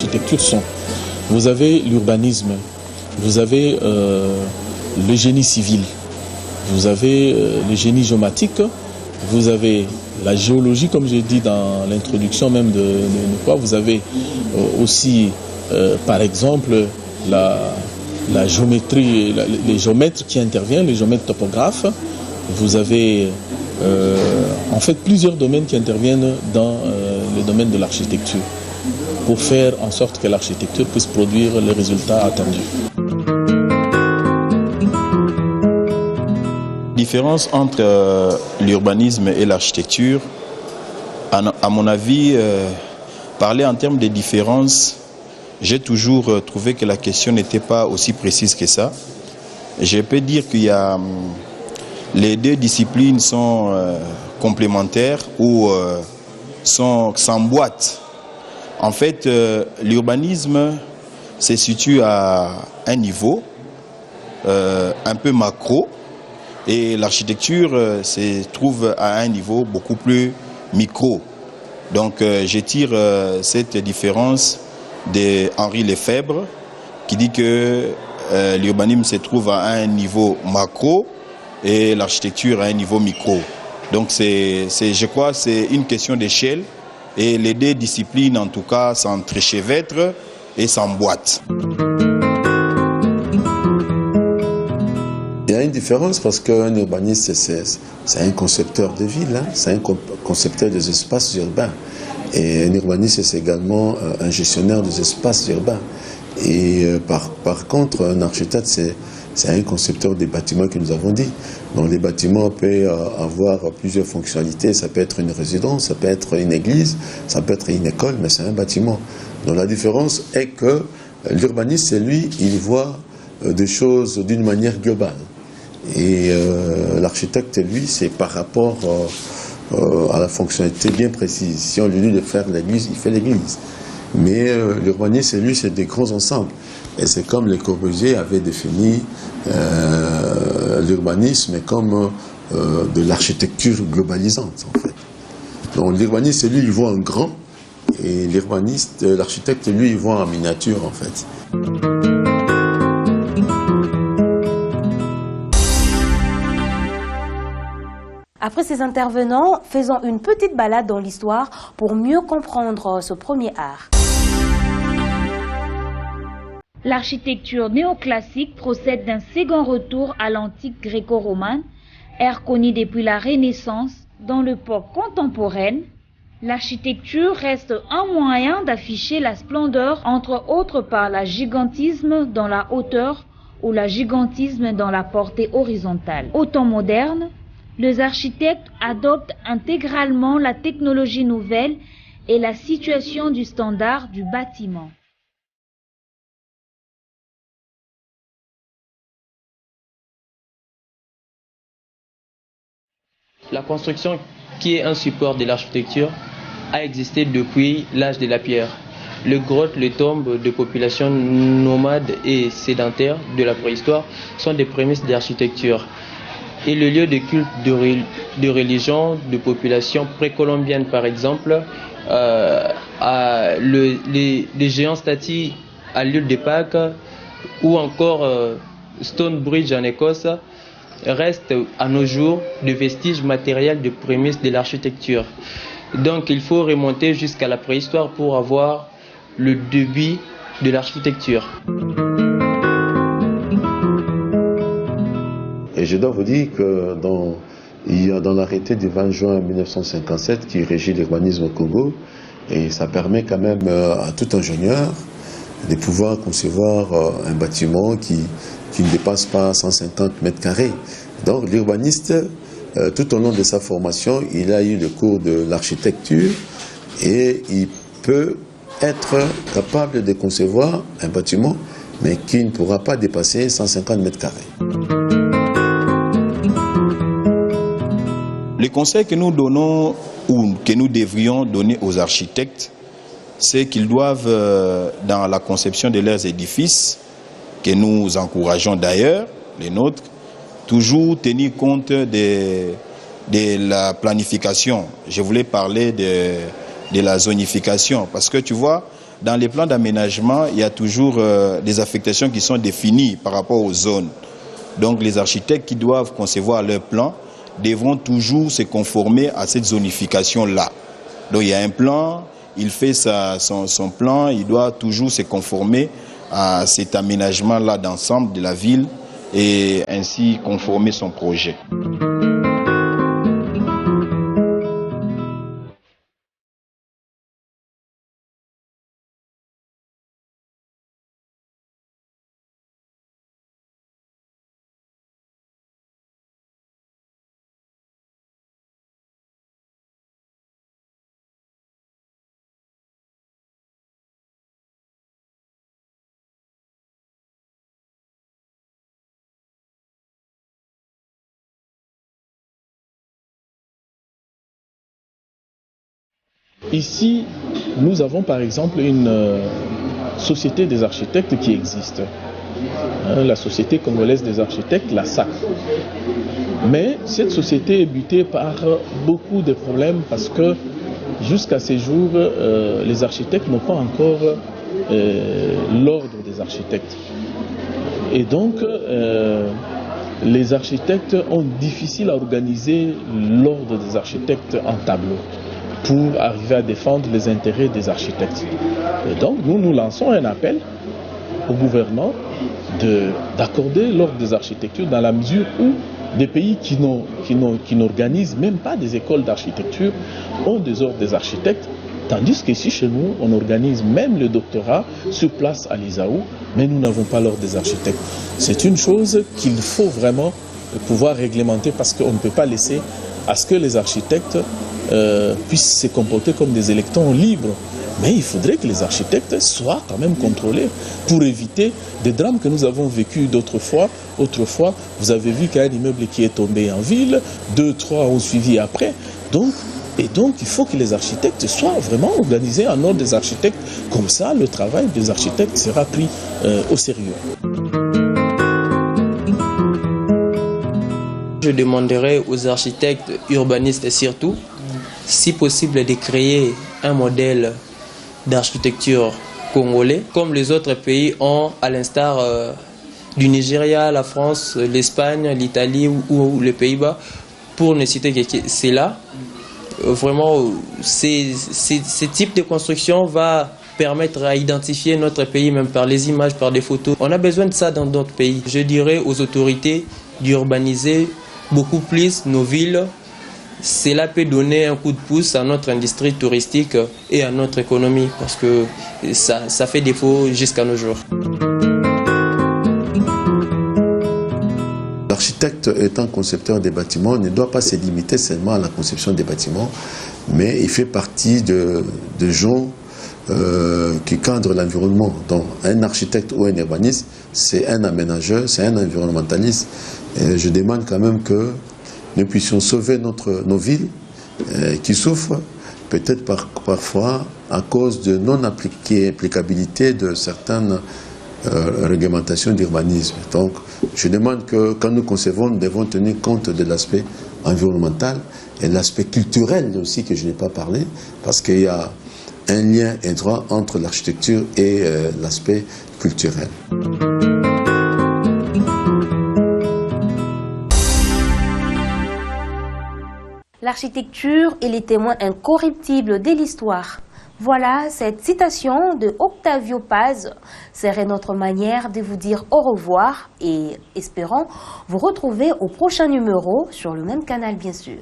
L'architecture sont. Vous avez l'urbanisme, vous avez le génie civil, vous avez le génie géomatique, vous avez la géologie, comme j'ai dit dans l'introduction même de quoi, vous avez aussi, par exemple, la géométrie, les géomètres qui interviennent, les géomètres topographes. Vous avez en fait plusieurs domaines qui interviennent dans le domaine de l'architecture pour faire en sorte que l'architecture puisse produire les résultats attendus. La différence entre l'urbanisme et l'architecture, à mon avis, parler en termes de différence, j'ai toujours trouvé que la question n'était pas aussi précise que ça. Je peux dire qu'il y a les deux disciplines sont complémentaires ou s'emboîtent. En fait, l'urbanisme se situe à un niveau un peu macro et l'architecture se trouve à un niveau beaucoup plus micro. Donc je tire cette différence d'Henri Lefebvre qui dit que l'urbanisme se trouve à un niveau macro et l'architecture à un niveau micro. Donc je crois que c'est une question d'échelle et les deux disciplines en tout cas s'entrechevêtrent et s'emboîtent. Il y a une différence parce qu'un urbaniste, c'est un concepteur de ville, hein, c'est un concepteur des espaces urbains. Et un urbaniste, c'est également un gestionnaire des espaces urbains. Et par contre, un architecte, c'est un concepteur des bâtiments que nous avons dit. Donc les bâtiments peuvent avoir plusieurs fonctionnalités. Ça peut être une résidence, ça peut être une église, ça peut être une école, mais c'est un bâtiment. Donc la différence est que l'urbaniste, c'est lui, il voit des choses d'une manière globale. Et l'architecte, lui, c'est par rapport à la fonctionnalité bien précise. Si on lui dit de faire l'église, il fait l'église. Mais l'urbanisme, lui, c'est des grands ensembles. Et c'est comme Le Corbusier avait défini l'urbanisme comme de l'architecture globalisante, en fait. Donc l'urbaniste, lui, il voit en grand, et l'architecte, lui, il voit en miniature, en fait. Après ces intervenants, faisons une petite balade dans l'histoire pour mieux comprendre ce premier art. L'architecture néoclassique procède d'un second retour à l'antique gréco-romane, ère connue depuis la Renaissance. Dans l'époque contemporaine, l'architecture reste un moyen d'afficher la splendeur, entre autres par la gigantisme dans la hauteur ou la gigantisme dans la portée horizontale. Au temps moderne, les architectes adoptent intégralement la technologie nouvelle et la situation du standard du bâtiment. La construction, qui est un support de l'architecture, a existé depuis l'âge de la pierre. Les grottes, les tombes de populations nomades et sédentaires de la préhistoire sont des prémices de l'architecture. Et le lieu de culte de religion de populations précolombiennes, par exemple, les géants statues à l'île de Pâques ou encore Stonebridge en Écosse, restent à nos jours des vestiges matériels de prémices de l'architecture. Donc il faut remonter jusqu'à la préhistoire pour avoir le début de l'architecture. Et je dois vous dire que il y a dans l'arrêté du 20 juin 1957 qui régit l'urbanisme au Congo, et ça permet quand même à tout ingénieur de pouvoir concevoir un bâtiment qui ne dépasse pas 150 mètres carrés. Donc l'urbaniste, tout au long de sa formation, il a eu le cours de l'architecture et il peut être capable de concevoir un bâtiment, mais qui ne pourra pas dépasser 150 mètres carrés. Le conseil que nous donnons ou que nous devrions donner aux architectes, c'est qu'ils doivent, dans la conception de leurs édifices, que nous encourageons d'ailleurs, les nôtres, toujours tenir compte de la planification. Je voulais parler de la zonification, parce que tu vois, dans les plans d'aménagement, il y a toujours des affectations qui sont définies par rapport aux zones. Donc les architectes qui doivent concevoir leur plan devront toujours se conformer à cette zonification-là. Donc il y a un plan, il fait son plan, il doit toujours se conformer à cet aménagement-là d'ensemble de la ville et ainsi conformer son projet. Ici, nous avons par exemple une société des architectes qui existe. La Société congolaise des architectes, la SAC. Mais cette société est butée par beaucoup de problèmes parce que jusqu'à ces jours, les architectes n'ont pas encore l'ordre des architectes. Et donc, les architectes ont difficile à organiser l'ordre des architectes en tableau pour arriver à défendre les intérêts des architectes. Et donc, nous lançons un appel au gouvernement d'accorder l'ordre des architectures dans la mesure où des pays qui n'organisent même pas des écoles d'architecture ont des ordres des architectes, tandis qu'ici chez nous, on organise même le doctorat sur place à l'ISAO, mais nous n'avons pas l'ordre des architectes. C'est une chose qu'il faut vraiment pouvoir réglementer parce qu'on ne peut pas laisser à ce que les architectes puissent se comporter comme des électeurs libres. Mais il faudrait que les architectes soient quand même contrôlés pour éviter des drames que nous avons vécus d'autrefois. Autrefois, vous avez vu qu'il y a un immeuble qui est tombé en ville, 2, 3 ont suivi après. Donc, il faut que les architectes soient vraiment organisés en ordre des architectes. Comme ça, le travail des architectes sera pris au sérieux. Je demanderai aux architectes urbanistes et surtout, si possible, de créer un modèle d'architecture congolais, comme les autres pays ont, à l'instar du Nigeria, la France, l'Espagne, l'Italie ou les Pays-Bas, pour ne citer que c'est là. Vraiment, ce type de construction va permettre à identifier notre pays, même par les images, par des photos. On a besoin de ça dans d'autres pays. Je dirais aux autorités d'urbaniser beaucoup plus nos villes. Cela peut donner un coup de pouce à notre industrie touristique et à notre économie parce que ça fait défaut jusqu'à nos jours. L'architecte étant concepteur des bâtiments ne doit pas se limiter seulement à la conception des bâtiments, mais il fait partie de gens qui cadrent l'environnement. Donc un architecte ou un urbaniste, c'est un aménageur, c'est un environnementaliste. Et je demande quand même que nous puissions sauver nos villes qui souffrent peut-être parfois à cause de non-applicabilité de certaines réglementations d'urbanisme. Donc je demande que quand nous concevons, nous devons tenir compte de l'aspect environnemental et l'aspect culturel aussi que je n'ai pas parlé, parce qu'il y a un lien étroit entre l'architecture et l'aspect culturel. L'architecture est les témoins incorruptibles de l'histoire. Voilà, cette citation de Octavio Paz serait notre manière de vous dire au revoir et espérons vous retrouver au prochain numéro sur le même canal bien sûr.